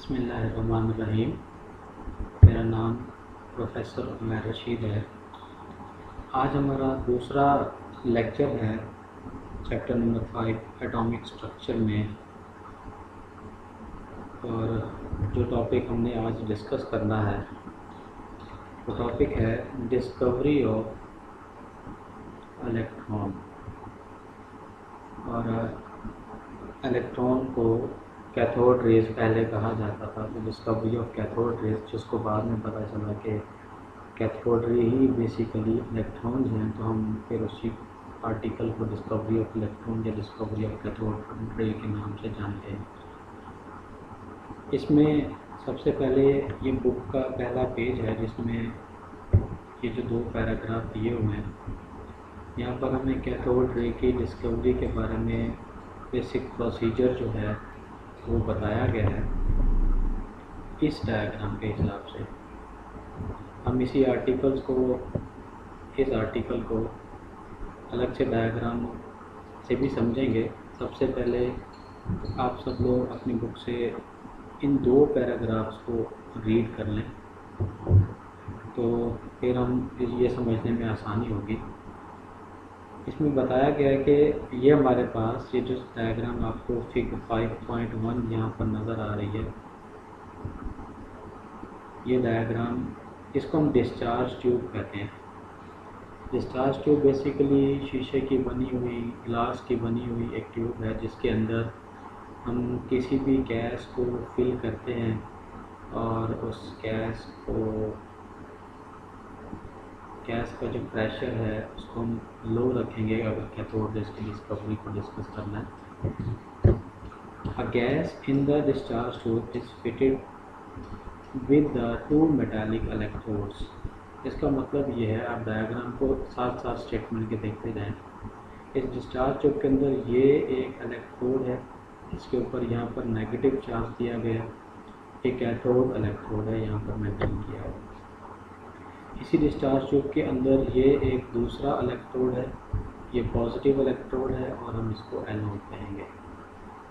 बिस्मिल्लाहिर्रहमानिर्रहीम। मेरा नाम प्रोफेसर उमैर रशीद है। आज हमारा दूसरा लेक्चर है चैप्टर नंबर 5 एटॉमिक स्ट्रक्चर में, और जो टॉपिक हमने आज डिस्कस करना है वो टॉपिक है डिस्कवरी ऑफ इलेक्ट्रॉन। और इलेक्ट्रॉन को कैथोड रेज पहले कहा जाता था, तो डिस्कवरी ऑफ कैथोड रेज, जिसको बाद में पता चला कि कैथोड रे ही बेसिकली इलेक्ट्रॉन्स हैं, तो हम फिर उसी आर्टिकल को डिस्कवरी ऑफ इलेक्ट्रॉन या डिस्कवरी ऑफ कैथोड रे के नाम से जानते हैं। इसमें सबसे पहले ये बुक का पहला पेज है, जिसमें ये जो 2 पैराग्राफ दिए हुए हैं, यहाँ पर हमें कैथोड रे की डिस्कवरी के बारे में बेसिक प्रोसीजर जो है वो बताया गया है इस डायग्राम के हिसाब से। हम इस आर्टिकल को अलग से डायग्राम से भी समझेंगे। सबसे पहले आप सब लोग अपनी बुक से इन 2 पैराग्राफ्स को रीड कर लें, तो फिर हम ये समझने में आसानी होगी। इसमें बताया गया है कि ये हमारे पास ये जो डायग्राम आपको फिगर 5.1 यहाँ पर नज़र आ रही है, ये डायग्राम, इसको हम डिस्चार्ज ट्यूब कहते हैं। डिस्चार्ज ट्यूब बेसिकली शीशे की बनी हुई, ग्लास की बनी हुई एक ट्यूब है, जिसके अंदर हम किसी भी गैस को फिल करते हैं और उस गैस का जो प्रेशर है उसको हम लो रखेंगे अगर कैथोड रेज की डिस्कवरी को डिस्कस करना है। A gas in the discharge tube is fitted with the 2 metallic electrodes. इसका मतलब ये है, आप डायग्राम को साथ साथ स्टेटमेंट के देखते जाएं। इस डिस्चार्ज ट्यूब के अंदर ये एक इलेक्ट्रोड है, इसके ऊपर यहाँ पर नेगेटिव चार्ज दिया गया, एक कैथोड इलेक्ट्रोड है यहाँ पर मेंशन किया है। इसी डिस्चार्ज ट्यूब के अंदर ये एक दूसरा इलेक्ट्रोड है, ये पॉजिटिव इलेक्ट्रोड है और हम इसको एनोड कहेंगे।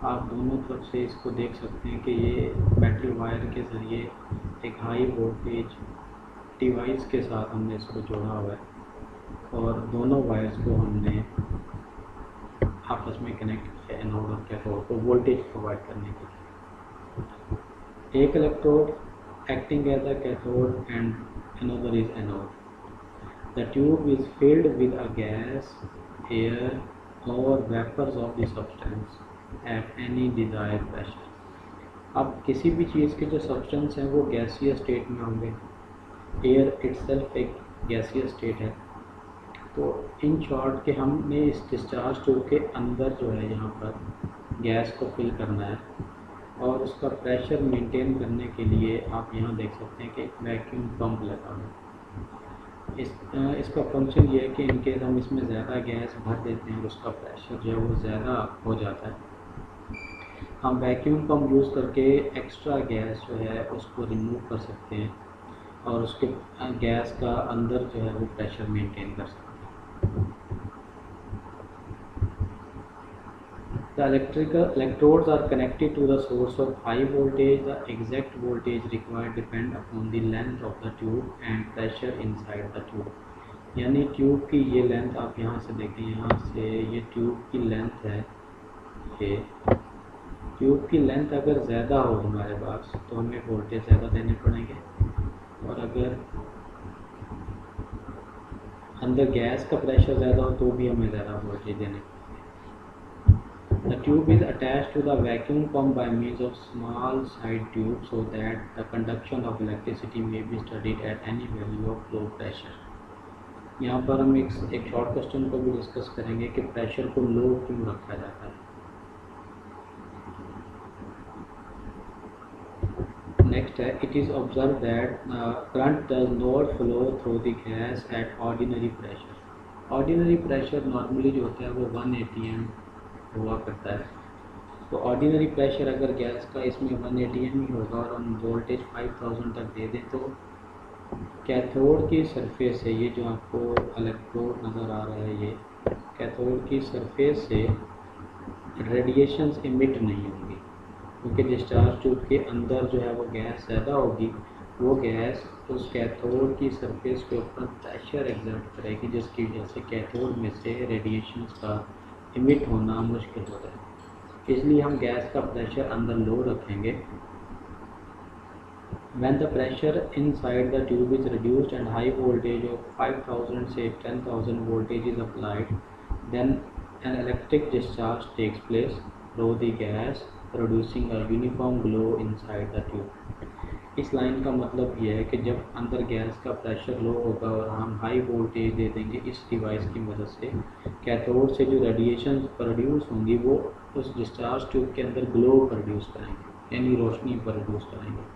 आप दोनों तरफ से इसको देख सकते हैं कि ये मेटल वायर के ज़रिए एक हाई वोल्टेज डिवाइस के साथ हमने इसको जोड़ा हुआ है, और दोनों वायर्स को हमने आपस में कनेक्ट किया एनोड और कैथोड को वोल्टेज प्रोवाइड करने के लिए। एक electrode acting as a cathode and another is anode. The tube is filled with a gas, air or vapors of the substance at any desired pressure. अब किसी भी चीज़ के जो सब्सटेंस हैं वो गैसीय स्टेट में होंगे। एयर इटसेल्फ एक गैसीय स्टेट है। तो इन शॉर्ट के हमने इस डिस्चार्ज ट्यूब के अंदर जो है यहाँ पर गैस को फिल करना है, और उसका प्रेशर मेंटेन करने के लिए आप यहाँ देख सकते हैं कि एक वैक्यूम पंप लगा हुआ है। इसका फंक्शन ये है कि इनकेस हम इसमें ज़्यादा गैस भर देते हैं और उसका प्रेशर जो है वो ज़्यादा हो जाता है, हम वैक्यूम पंप यूज़ करके एक्स्ट्रा गैस जो है उसको रिमूव कर सकते हैं और उसके गैस का अंदर जो है वो प्रेशर मेंटेन कर सकते हैं। The electrodes are connected to the source of high voltage. The exact voltage required depend upon the length of the tube and pressure inside the tube. यानी ट्यूब की ये लेंथ आप यहाँ से देखें, यहाँ से ये ट्यूब की लेंथ है। ये ट्यूब की लेंथ अगर ज़्यादा हो हमारे पास तो हमें वोल्टेज ज़्यादा देने पड़ेंगे, और अगर अंदर गैस का प्रेशर ज़्यादा हो तो भी हमें ज़्यादा वोल्टेज देने पड़ेंगे। The tube is attached to the vacuum pump by means of small side tube so that the conduction of electricity may be studied at any value of flow pressure. यहाँ पर हम एक शॉर्ट क्वेश्चन को भी discuss करेंगे कि pressure को लो क्यों रखा जाता है। नेक्स्ट है, it is observe that current does not flow through the gas at ordinary pressure. Ordinary pressure normally जो होता है वो 1 atm हुआ करता है। तो ऑर्डिनरी प्रेशर अगर गैस का इसमें 1 atm ही होगा और हम वोल्टेज 5000 तक दे दें, तो कैथोड की सरफेस से, ये जो आपको इलेक्ट्रोड नज़र आ रहा है, ये कैथोड की सरफेस से रेडिएशंस इमिट नहीं होंगी, क्योंकि डिस्चार्ज ट्यूब के अंदर जो है वो गैस ज़्यादा होगी, वो गैस उस कैथोड की सरफेस के ऊपर प्रेशर एग्जर्ट करेगी, जिसकी वजह से कैथोड में से रेडिएशंस का इमिट होना मुश्किल हो जाएगा। इसलिए हम गैस का प्रेशर अंदर लो रखेंगे। When the pressure inside the tube is reduced and high voltage of 5000 say 10,000 voltage is applied, then an electric discharge takes place through the gas, producing a uniform glow inside the tube. इस line का मतलब ये है कि जब अंदर gas का pressure low होगा और हम हाई वोल्टेज दे देंगे इस डिवाइस की मदद से, कैथोड से जो रेडिएशन प्रोड्यूस होंगी वो उस डिस्चार्ज ट्यूब के अंदर ग्लो प्रोड्यूस करेंगे, यानी रोशनी प्रोड्यूस करेंगे।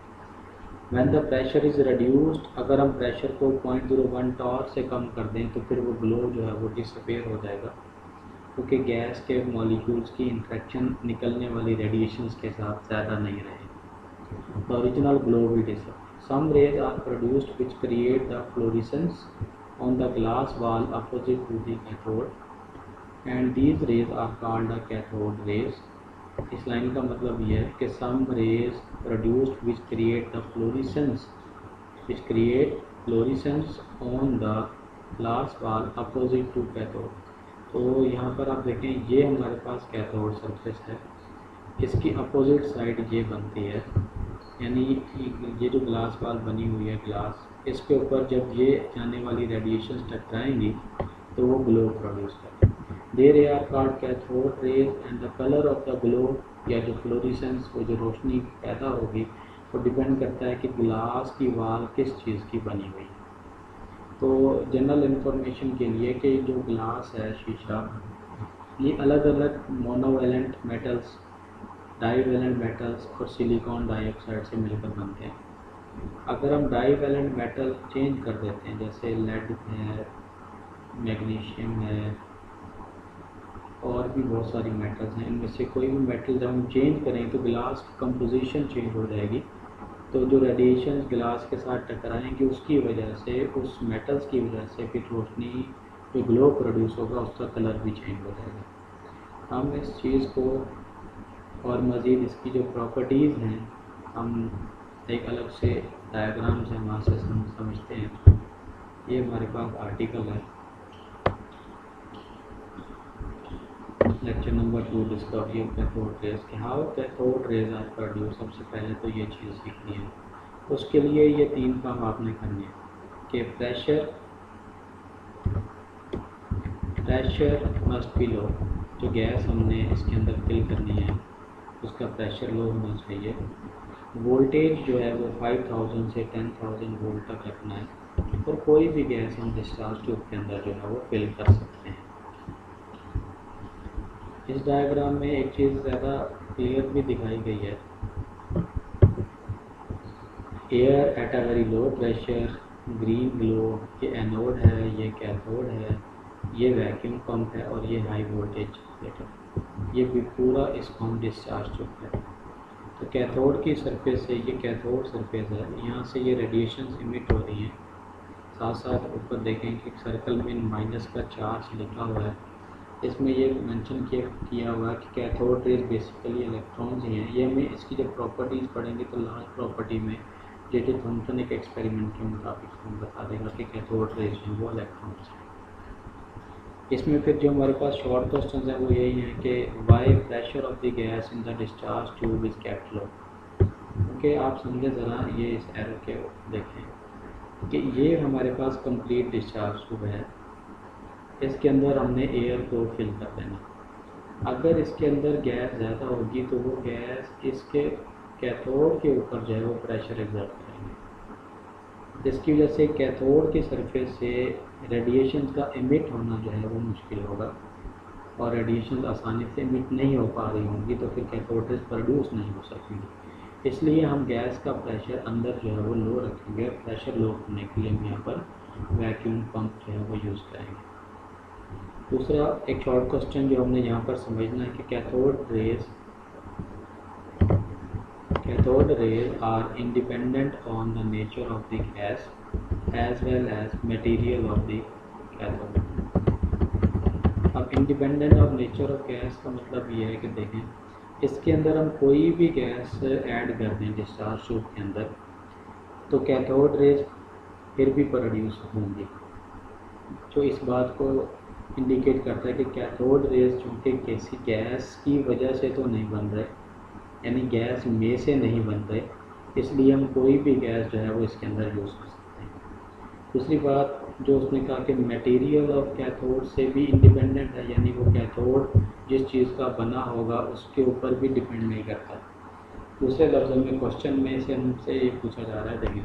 When the pressure is reduced, अगर हम प्रेशर को 0.01 टॉर से कम कर दें तो फिर वो ग्लो जो है वो डिसअपेयर हो जाएगा, क्योंकि गैस के मॉलिक्यूल्स की इंटरेक्शन निकलने वाली रेडिएशंस के साथ ज़्यादा नहीं रहेगी। The original glow will disappear. Some rays are produced which create the fluorescence on the glass wall opposite to the cathode, and these rays are called the cathode rays. इस line का मतलब यह है कि some rays produced which create fluorescence on the glass wall opposite to cathode। तो यहाँ पर आप देखें ये हमारे पास कैथोड सरफेस है, इसकी अपोजिट साइड ये बनती है, यानी ये जो ग्लास वॉल बनी हुई है ग्लास, इसके ऊपर जब ये जाने वाली रेडिएशन टकराएंगी तो वो ग्लो प्रोड्यूस करेंगे। They are called cathode rays and the color of the glow या जो फ्लोरिसेंस वो जो रोशनी पैदा होगी वो डिपेंड करता है कि ग्लास की वाल किस चीज़ की बनी हुई है। तो जनरल इन्फॉर्मेशन के लिए कि जो ग्लास है शीशा, ये अलग अलग मोनोवेलेंट मेटल्स, डाईवेलेंट मेटल्स और सिलिकॉन डाइऑक्साइड से मिलकर बनते हैं। अगर हम डाईवेलेंट मेटल चेंज कर देते हैं, जैसे लेड है, मैग्नीशियम है और भी बहुत सारी मेटल्स हैं, इनमें से कोई भी मेटल जब हम चेंज करें तो ग्लास की कंपोजिशन चेंज हो जाएगी, तो जो रेडिएशन ग्लास के साथ टकराएंगे उसकी वजह से, उस मेटल्स की वजह से फिर रोशनी जो ग्लो प्रोड्यूस होगा उसका कलर भी चेंज हो जाएगा। हम इस चीज़ को और मज़ीद इसकी जो प्रॉपर्टीज़ हैं हम एक अलग से डायग्राम से वहाँ से समझते हैं। ये हमारे पास आर्टिकल है, lecture number 2, discovery of cathode rays के how cathode rays are produce. सबसे पहले तो ये चीज़ सीखनी है, उसके लिए ये 3 काम आपने करने हैं कि प्रेशर मस्ट बी लो, जो गैस हमने इसके अंदर फिल करनी है उसका प्रेशर लो होना चाहिए, वोल्टेज जो है वो 5000 से 10,000 वोल्ट तक रखना है, और कोई भी गैस हम डिस्चार्ज ट्यूब के अंदर जो है वो फिल कर सकते हैं। इस डायग्राम में एक चीज़ ज़्यादा क्लियर भी दिखाई गई है, air at a very low pressure, green glow, ये एनोड है, ये कैथोड है, ये वैक्यूम पंप है और ये हाई वोल्टेज जनरेटर, ये भी पूरा इसको हम डिस्चार्ज ट्यूब है। तो कैथोड की सरफेस से, ये कैथोड सरफेस है, यहाँ से ये रेडिएशन इमिट हो रही हैं, साथ साथ ऊपर देखें कि सर्कल में माइनस का चार्ज लिखा हुआ है, इसमें ये मेंशन किया हुआ है कि कैथोड रेज बेसिकली इलेक्ट्रॉन्स ही हैं। ये हमें इसकी जब प्रॉपर्टीज़ पढ़ेंगे तो लास्ट प्रॉपर्टी में जे.जे. थॉम्सन एक एक्सपेरिमेंट के मुताबिक हम बता देगा कि कैथोड रेज हैं वो इलेक्ट्रॉन्स हैं। इसमें फिर जो हमारे पास शॉर्ट क्वेश्चन हैं वो यही हैं कि why pressure of the gas in the discharge tube is kept low. क्योंकि आप समझे ज़रा, ये इस एरर के देखें कि ये हमारे पास कंप्लीट डिस्चार्ज ट्यूब है, इसके अंदर हमने एयर को फिल कर देना। अगर इसके अंदर गैस ज़्यादा होगी तो वो गैस इसके कैथोड के ऊपर जो है वो प्रेशर एग्जर्ट करेंगे, जिसकी वजह से कैथोड की सरफेस से रेडिएशन का इमिट होना जो है वो मुश्किल होगा, और रेडिएशन आसानी से इमिट नहीं हो पा रही होंगी तो फिर कैथोड रेज प्रोड्यूस नहीं हो सकेंगी। इसलिए हम गैस का प्रेशर अंदर जो है वो लो रखेंगे, प्रेशर लो करने के लिए हम यहाँ पर वैक्यूम पंप जो है वो यूज़ करेंगे। दूसरा एक शॉर्ट क्वेश्चन जो हमने यहाँ पर समझना है कि cathode rays are independent on the nature of the gas as well as material of the cathode. अब independent of nature of gas का मतलब ये है कि देखें इसके अंदर हम कोई भी गैस ऐड कर दें डिस्चार्ज ट्यूब के अंदर तो कैथोड रेज फिर भी प्रोड्यूस होंगी, जो इस बात को इंडिकेट करता है कि कैथोड रेज चूँकि किसी गैस की वजह से तो नहीं बन रहे, यानी गैस में से नहीं बन रहे, इसलिए हम कोई भी गैस जो है वो इसके अंदर यूज़ कर सकते हैं। दूसरी बात जो उसने कहा कि मटेरियल ऑफ कैथोड से भी इंडिपेंडेंट है, यानी वो कैथोड जिस चीज़ का बना होगा उसके ऊपर भी डिपेंड नहीं करता। दूसरे लफ्ज़ों में क्वेश्चन में से हमसे ये पूछा जा रहा है, देखिए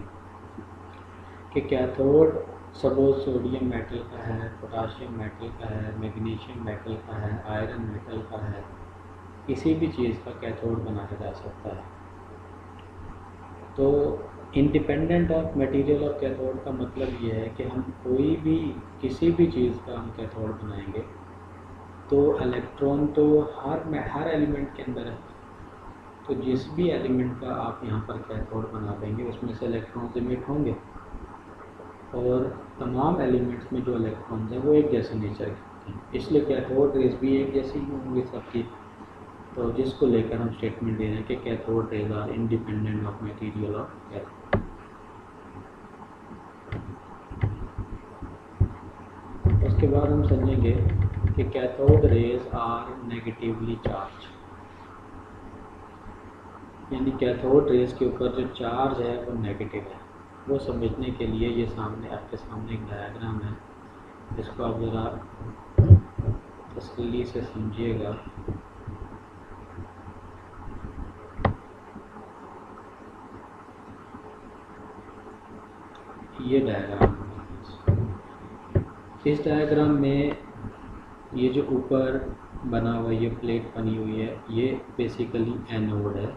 कि कैथोड सपोज सोडियम मेटल का है, पोटाशियम मेटल का है, मैग्नीशियम मेटल का है, आयरन मेटल का है, किसी भी चीज़ का कैथोड बनाया जा सकता है। तो independent of material of cathode का मतलब ये है कि हम कोई भी किसी भी चीज़ का हम कैथोड बनाएंगे तो इलेक्ट्रॉन तो हर एलिमेंट के अंदर है, तो जिस भी एलिमेंट का आप यहाँ पर कैथोड बना देंगे उसमें से इलेक्ट्रॉन्स इमिट होंगे, और तमाम एलिमेंट्स में जो इलेक्ट्रॉन्स हैं वो एक जैसे नेचर के हैं, इसलिए कैथोड रेज भी एक जैसी ही होंगी सबकी। तो जिसको लेकर हम स्टेटमेंट दे रहे हैं कि cathode rays are independent of material of cathode. उसके बाद हम समझेंगे कि cathode rays are negatively charge, यानी कैथोड रेज के ऊपर जो चार्ज है वो नेगेटिव है। वो समझने के लिए ये सामने आपके सामने एक डायग्राम है, इसको आप ज़रा तसल्ली से समझिएगा। ये डायग्राम, इस डायग्राम में ये जो ऊपर बना हुआ ये प्लेट बनी हुई है ये बेसिकली एनोड है,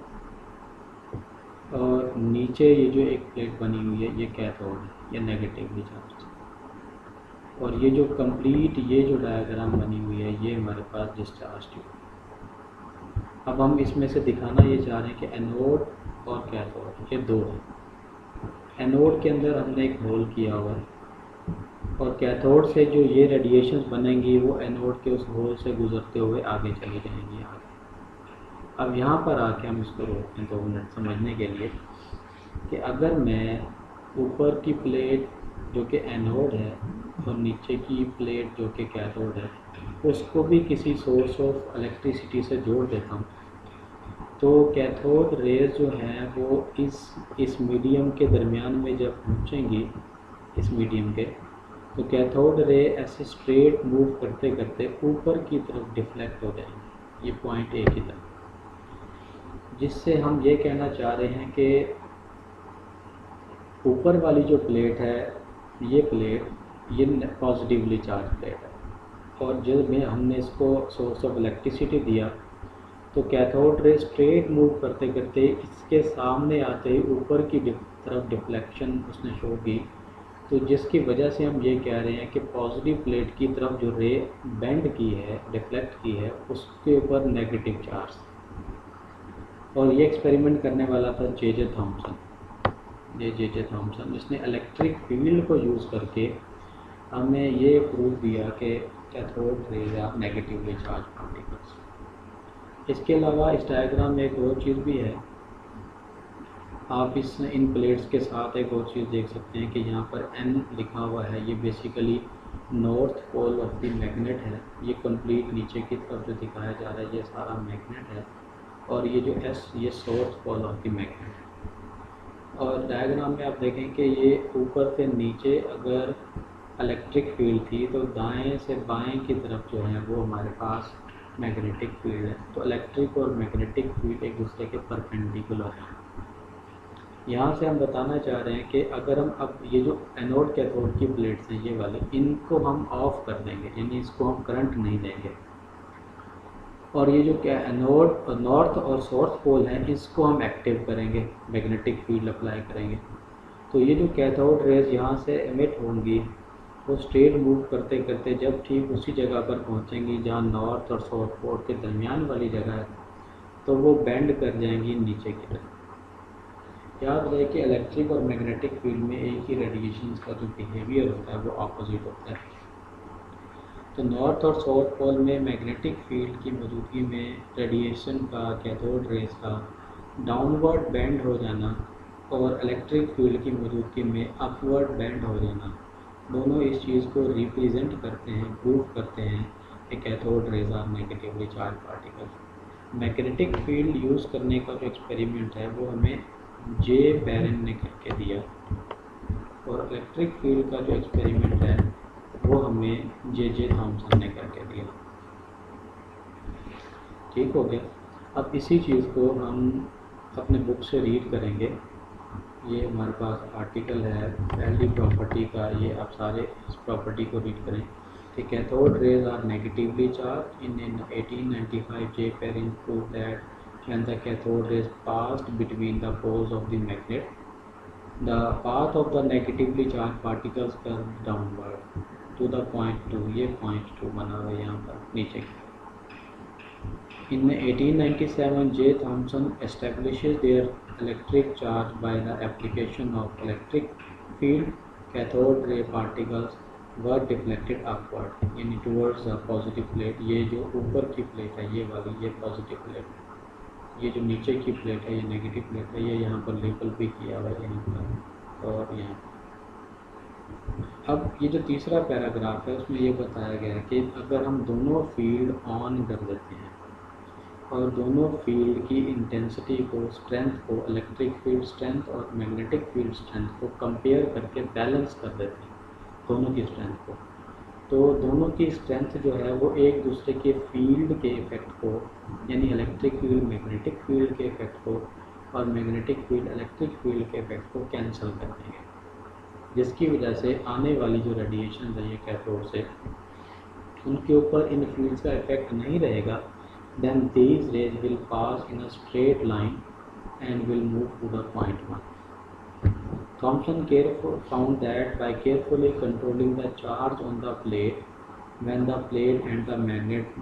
और नीचे ये जो एक प्लेट बनी हुई है ये कैथोड है, ये नेगेटिवली चार्ज। और ये जो कंप्लीट ये जो डायग्राम बनी हुई है ये हमारे पास डिस्चार्ज ट्यूब। अब हम इसमें से दिखाना ये चाह रहे हैं कि एनोड और कैथोड ये दो हैं। एनोड के अंदर हमने एक होल किया हुआ है, और कैथोड से जो ये रेडिएशंस बनेंगी वो एनोड के उस होल से गुजरते हुए आगे चली जाएंगी आगे। अब यहाँ पर आके हम इसको रोकते हैं 2 मिनट समझने के लिए कि अगर मैं ऊपर की प्लेट जो कि एनोड है और नीचे की प्लेट जो कि कैथोड है उसको भी किसी सोर्स ऑफ इलेक्ट्रिसिटी से जोड़ देता हूँ, तो कैथोड रेज जो हैं वो इस मीडियम के दरमियान में जब पहुँचेंगी इस मीडियम के, तो कैथोड रे ऐसे स्ट्रेट मूव करते करते ऊपर की तरफ डिफ्लेक्ट हो जाएंगे, ये पॉइंट ए की तरफ। जिससे हम ये कहना चाह रहे हैं कि ऊपर वाली जो प्लेट है ये प्लेट ये पॉजिटिवली चार्ज प्लेट है, और जब में हमने इसको सोर्स ऑफ इलेक्ट्रिसिटी दिया तो कैथोड रे स्ट्रेट मूव करते करते इसके सामने आते ही ऊपर की तरफ डिफ्लेक्शन उसने शो की, तो जिसकी वजह से हम ये कह रहे हैं कि पॉजिटिव प्लेट की तरफ जो रे बेंड की है डिफ्लेक्ट की है उसके ऊपर नेगेटिव चार्ज। और ये एक्सपेरिमेंट करने वाला था जे थॉमसन, जिसने इलेक्ट्रिक फील्ड को यूज़ करके हमें ये प्रूव दिया कि cathode rays are negatively charge particles. इसके अलावा इस डायग्राम में एक और चीज़ भी है, आप इन प्लेट्स के साथ एक और चीज़ देख सकते हैं कि यहाँ पर N लिखा हुआ है, ये basically north pole of the magnet है। ये कंप्लीट नीचे की तरफ जो दिखाया जा रहा है ये सारा मैग्नेट है, और ये जो S ये south pole of the magnet है। और डायग्राम में आप देखें कि ये ऊपर से नीचे अगर इलेक्ट्रिक फील्ड थी तो दाएं से बाएं की तरफ जो है वो हमारे पास मैग्नेटिक फील्ड है। तो इलेक्ट्रिक और मैग्नेटिक फील्ड एक दूसरे के परपेंडिकुलर हैं। यहाँ से हम बताना चाह रहे हैं कि अगर हम अब ये जो एनोड कैथोड की प्लेट्स हैं ये वाले, इनको हम ऑफ कर देंगे, यानी इसको हम करंट नहीं देंगे, और ये जो एनोड नॉर्थ और साउथ पोल हैं इसको हम एक्टिव करेंगे, मैग्नेटिक फील्ड अप्लाई करेंगे, तो ये जो कैथोड रेज यहाँ से एमिट होंगी वो स्ट्रेट मूव करते करते जब ठीक उसी जगह पर पहुँचेंगी जहाँ नॉर्थ और साउथ पोल के दरमियान वाली जगह है, तो वो बेंड कर जाएंगी नीचे की तरफ। याद रहे कि इलेक्ट्रिक और मैग्नेटिक फील्ड में एक ही रेडिएशन का जो बिहेवियर होता है वो ऑपोजिट होता है। तो नॉर्थ और साउथ पोल में मैग्नेटिक फील्ड की मौजूदगी में रेडिएशन का, कैथोड रेज का डाउनवर्ड बेंड हो जाना और इलेक्ट्रिक फील्ड की मौजूदगी में अपवर्ड बेंड हो जाना, दोनों इस चीज़ को रिप्रेजेंट करते हैं, प्रूव करते हैं कि cathode rays are negatively charge particle. Magnetic field use करने का जो एक्सपेरिमेंट है वो हमें जे बैरन ने करके दिया, और इलेक्ट्रिक फील्ड का जो एक्सपेरिमेंट है वो हमें जे थॉमसन ने करके दिया। ठीक हो गया। अब इसी चीज़ को हम अपने बुक से रीड करेंगे। ये हमारे पास आर्टिकल है पहली प्रॉपर्टी का, ये आप सारे इस प्रॉपर्टी को रीड करें कि cathode rays are negatively charge. In 1895 J Perrin prove that when the cathode rays passed between the poles of the magnet the path of the negatively charged particles curved downward to the point 2, ये point 2 बना हुआ है यहाँ पर नीचे की। In 1897 J. Thomson establishes their electric charge by the application of electric field. Cathode ray particles were deflected upward यानी towards the positive plate। ये जो ऊपर की प्लेट है ये वाली, ये पॉजिटिव प्लेट, ये जो नीचे की प्लेट है ये नेगेटिव प्लेट है, ये यहाँ पर लेबल भी किया हुआ है यहाँ पर और यहाँ पर। अब ये जो तीसरा पैराग्राफ है उसमें ये बताया गया है कि अगर हम दोनों फील्ड ऑन कर देते हैं और दोनों फील्ड की इंटेंसिटी को, स्ट्रेंथ को, इलेक्ट्रिक फील्ड स्ट्रेंथ और मैग्नेटिक फील्ड स्ट्रेंथ को कंपेयर करके बैलेंस कर देते हैं दोनों की स्ट्रेंथ को, तो दोनों की स्ट्रेंथ जो है वो एक दूसरे के फील्ड के इफेक्ट को, यानी इलेक्ट्रिक फील्ड मैग्नेटिक फील्ड के इफेक्ट को और मैग्नेटिक फील्ड इलेक्ट्रिक फील्ड के इफेक्ट को कैंसिल कर देंगे, जिसकी वजह से आने वाली जो रेडिएशन है ये कैथोड से, उनके ऊपर इन फील्ड्स का इफेक्ट नहीं रहेगा। Then these rays will pass in a straight line and will move to the point 1। Thomson found that by carefully controlling the charge on the plate, when the plate and the magnet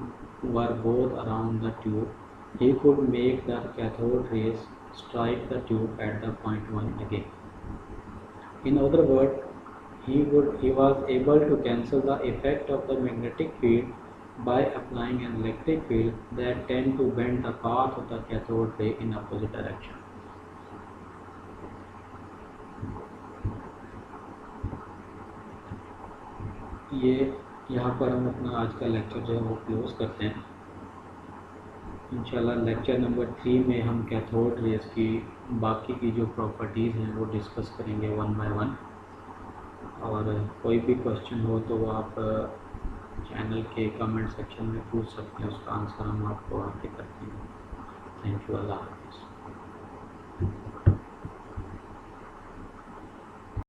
were both around the tube, he could make the cathode rays strike the tube at the point 1 again. In other words, he was able to cancel the effect of the magnetic field by applying an electric field that tend to bend the path of the cathode ray in opposite direction. ये यहाँ पर हम अपना आज का lecture जो है वो क्लोज करते हैं। इंशाल्लाह लेक्चर नंबर 3 में हम कैथोड रेज की बाकी की जो प्रॉपर्टीज़ हैं वो डिस्कस करेंगे 1 बाय 1, और कोई भी क्वेश्चन हो तो वो आप चैनल के कमेंट सेक्शन में पूछ सकते हैं, उसका आंसर हम आपको आगे करते हैं। थैंक यू, अल्लाह हाफ़िज़।